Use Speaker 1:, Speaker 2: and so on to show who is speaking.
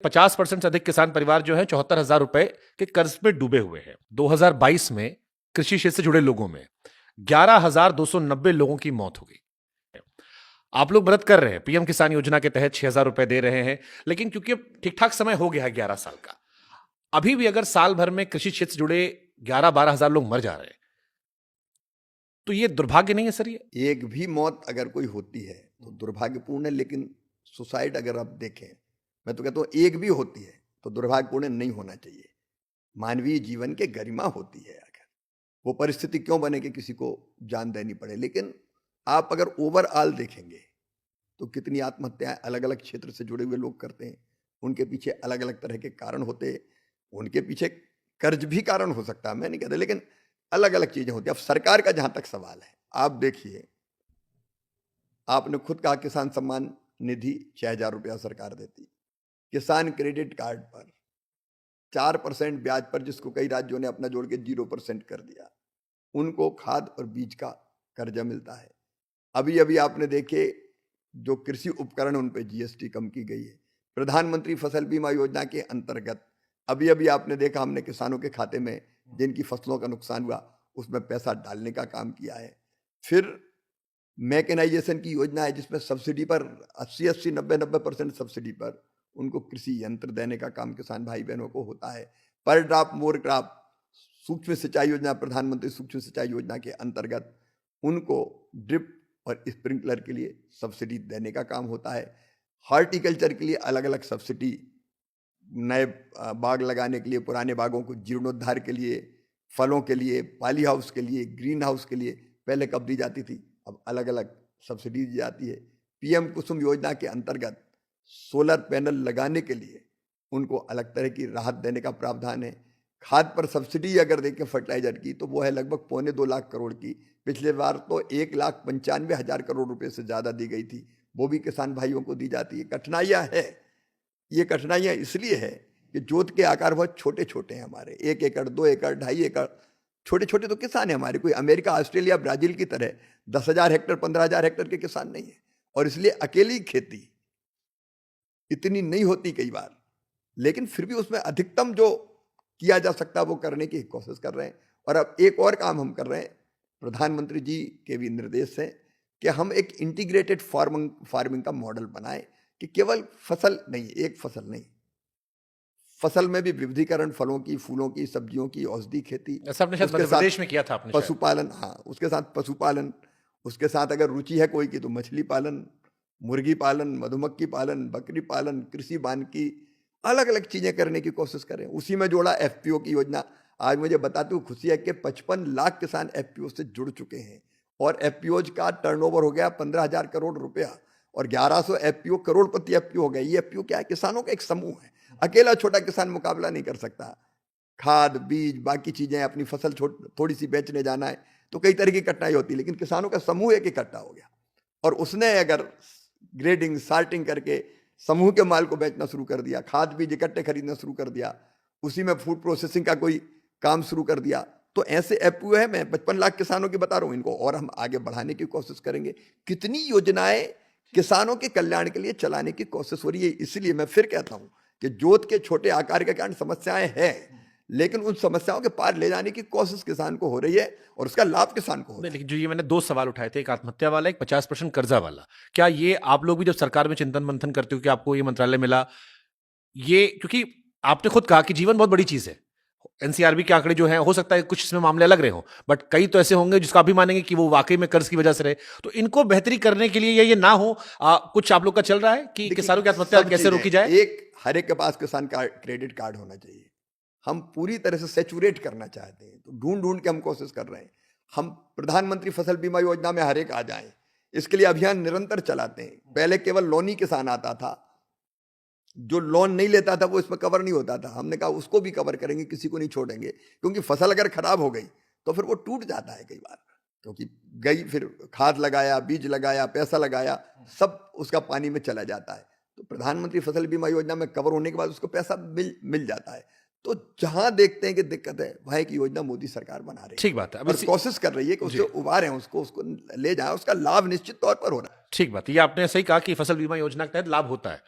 Speaker 1: 50% से अधिक किसान परिवार जो है 74,000 रुपए के कर्ज में डूबे हुए हैं। 2022 में कृषि क्षेत्र से जुड़े लोगों में 11,290 लोगों की मौत हो गई। आप लोग मदद कर रहे हैं, पीएम किसान योजना के तहत 6,000 रुपए दे रहे हैं, लेकिन क्योंकि अब ठीक ठाक समय हो गया है 11 साल का, अभी भी अगर साल भर में कृषि क्षेत्र से जुड़े 11-12 हजार लोग मर जा रहे हैं, तो ये दुर्भाग्य नहीं है सर? ये
Speaker 2: एक भी मौत अगर कोई होती है तो दुर्भाग्यपूर्ण है, लेकिन सुसाइड अगर आप देखें, मैं तो कहता हूँ एक भी होती है तो दुर्भाग्यपूर्ण नहीं होना चाहिए। मानवीय जीवन के गरिमा होती है, अगर वो परिस्थिति क्यों बने कि किसी को जान देनी पड़े। लेकिन आप अगर ओवरऑल देखेंगे तो कितनी आत्महत्याएं अलग अलग क्षेत्र से जुड़े हुए लोग करते हैं, उनके पीछे अलग अलग तरह के कारण होते हैं। उनके पीछे कर्ज भी कारण हो सकता है, मैं नहीं कहता, लेकिन अलग अलग चीजें होती हैं। अब सरकार का जहां तक सवाल है, आप देखिए, आपने खुद कहा किसान सम्मान निधि 6,000 रुपया सरकार देती, किसान क्रेडिट कार्ड पर 4% ब्याज पर, जिसको कई राज्यों ने अपना जोड़ के 0% कर दिया, उनको खाद और बीज का कर्जा मिलता है। अभी अभी आपने देखे जो कृषि उपकरण, उन पे जीएसटी कम की गई है। प्रधानमंत्री फसल बीमा योजना के अंतर्गत अभी अभी आपने देखा, हमने किसानों के खाते में जिनकी फसलों का नुकसान हुआ उसमें पैसा डालने का काम किया है। फिर मैकेनाइजेशन की योजना है जिसमें सब्सिडी पर 80-80, 90-90% सब्सिडी पर उनको कृषि यंत्र देने का काम किसान भाई बहनों को होता है। पर ड्रॉप मोर क्रॉप सूक्ष्म सिंचाई योजना, प्रधानमंत्री सूक्ष्म सिंचाई योजना के अंतर्गत उनको ड्रिप और स्प्रिंकलर के लिए सब्सिडी देने का काम होता है। हॉर्टिकल्चर के लिए अलग अलग सब्सिडी, नए बाग लगाने के लिए, पुराने बागों को जीर्णोद्धार के लिए, फलों के लिए, पॉली हाउस के लिए, ग्रीन हाउस के लिए पहले कब दी जाती थी, अब अलग अलग सब्सिडी दी जाती है। पीएम कुसुम योजना के अंतर्गत सोलर पैनल लगाने के लिए उनको अलग तरह की राहत देने का प्रावधान है। खाद पर सब्सिडी अगर देखें फर्टिलाइजर की, तो वो है लगभग 1.25 लाख करोड़ की। पिछले बार तो 1,95,000 करोड़ रुपए से ज्यादा दी गई थी, वो भी किसान भाइयों को दी जाती है। कठिनाइयां है, ये कठिनाइयां इसलिए है कि जोत के आकार बहुत छोटे छोटे हैं हमारे, 1 एकड़, 2 एकड़, 2.5 एकड़, छोटे छोटे तो किसान है हमारे। कोई अमेरिका, ऑस्ट्रेलिया, ब्राजील की तरह 10,000 हेक्टर, 15,000 हेक्टर के किसान नहीं है। और इसलिए अकेली खेती इतनी नहीं होती कई बार, लेकिन फिर भी उसमें अधिकतम जो किया जा सकता है वो करने की कोशिश कर रहे हैं। और अब एक और काम हम कर रहे हैं, प्रधानमंत्री जी के भी निर्देश है कि हम एक इंटीग्रेटेड फार्मिंग का मॉडल बनाएं कि केवल फसल नहीं, एक फसल नहीं, फसल में भी विविधीकरण, फलों की, फूलों की, सब्जियों की, औषधि खेती,
Speaker 1: ऐसा आपने शायद मध्य प्रदेश में किया था आपने शायद।
Speaker 2: पशुपालन, हाँ, उसके साथ पशुपालन, उसके साथ अगर रुचि है कोई की तो मछली पालन, मुर्गी पालन, मधुमक्खी पालन, बकरी पालन, कृषि वानिकी, अलग अलग चीजें करने की कोशिश करें। उसी में जोड़ा एफपीओ की योजना। आज मुझे बताते हुए खुशी है कि 55 लाख किसान एफपीओ से जुड़ चुके हैं और एफपीओज का टर्नओवर हो गया 15,000 करोड़ रुपया और 1100 एफपीओ करोड़पति एफपीओ हो गए। ये एफपीओ क्या है? किसानों का एक समूह है। अकेला छोटा किसान मुकाबला नहीं कर सकता। खाद, बीज, बाकी चीजें, अपनी फसल थोड़ी सी बेचने जाना है तो कई तरह की कठिनाई होती है, लेकिन किसानों का समूह एक इकट्ठा हो गया और उसने अगर ग्रेडिंग, सार्टिंग करके समूह के माल को बेचना शुरू कर दिया, खाद बीज इकट्ठे खरीदना शुरू कर दिया, उसी में फूड प्रोसेसिंग का कोई काम शुरू कर दिया, तो ऐसे एफपीओ है। मैं 55 लाख किसानों की बता रहा हूं, इनको और हम आगे बढ़ाने की कोशिश करेंगे। कितनी योजनाएं किसानों के कल्याण के लिए चलाने की कोशिश हो रही है। इसलिए मैं फिर कहता हूं कि जोत के छोटे आकार के कारण समस्याएं हैं, लेकिन उन समस्याओं के पार ले जाने की कोशिश किसान को हो रही है और उसका लाभ किसान को हो रहा है।
Speaker 1: लेकिन जो ये मैंने 2 सवाल उठाए थे, एक आत्महत्या वाला, एक 50% कर्जा वाला, क्या ये आप लोग भी जब सरकार में चिंतन मंथन करते हो कि आपको ये मंत्रालय मिला, ये क्योंकि आपने खुद कहा कि जीवन बहुत बड़ी चीज है, एनसीआरबी के आंकड़े जो हैं, हो सकता है कुछ इसमें मामले अलग रहे हो, बट कई तो ऐसे होंगे जिसका आप भी मानेंगे कि वो वाकई में कर्ज की वजह से रहे, तो इनको बेहतरी करने के लिए ये ना हो, कुछ आप लोग का चल रहा है कि किसानों की आत्महत्या कैसे रोकी जाए?
Speaker 2: एक हर एक के पास किसान क्रेडिट कार्ड होना चाहिए। हम पूरी तरह से सेचुरेट करना चाहते हैं, तो ढूंढ ढूंढ के हम कोशिश कर रहे हैं। हम प्रधानमंत्री फसल बीमा योजना में हर एक आ जाए, इसके लिए अभियान निरंतर चलाते हैं। पहले केवल लोन ही किसान आता था, जो लोन नहीं लेता था वो इसमें कवर नहीं होता था। हमने कहा उसको भी कवर करेंगे, किसी को नहीं छोड़ेंगे, क्योंकि फसल अगर खराब हो गई तो फिर वो टूट जाता है कई बार, क्योंकि गई, फिर खाद लगाया, बीज लगाया, पैसा लगाया, सब उसका पानी में चला जाता है। तो प्रधानमंत्री फसल बीमा योजना में कवर होने के बाद उसको पैसा मिल जाता है। तो जहां देखते हैं कि दिक्कत है, वहां एक योजना मोदी सरकार बना रही है।
Speaker 1: ठीक बात है।
Speaker 2: और कोशिश कर रही है कि उससे उबारें, उसको ले जाए, उसका लाभ निश्चित तौर पर हो रहा है।
Speaker 1: ठीक बात, ये आपने सही कहा कि फसल बीमा योजना के तहत लाभ होता है।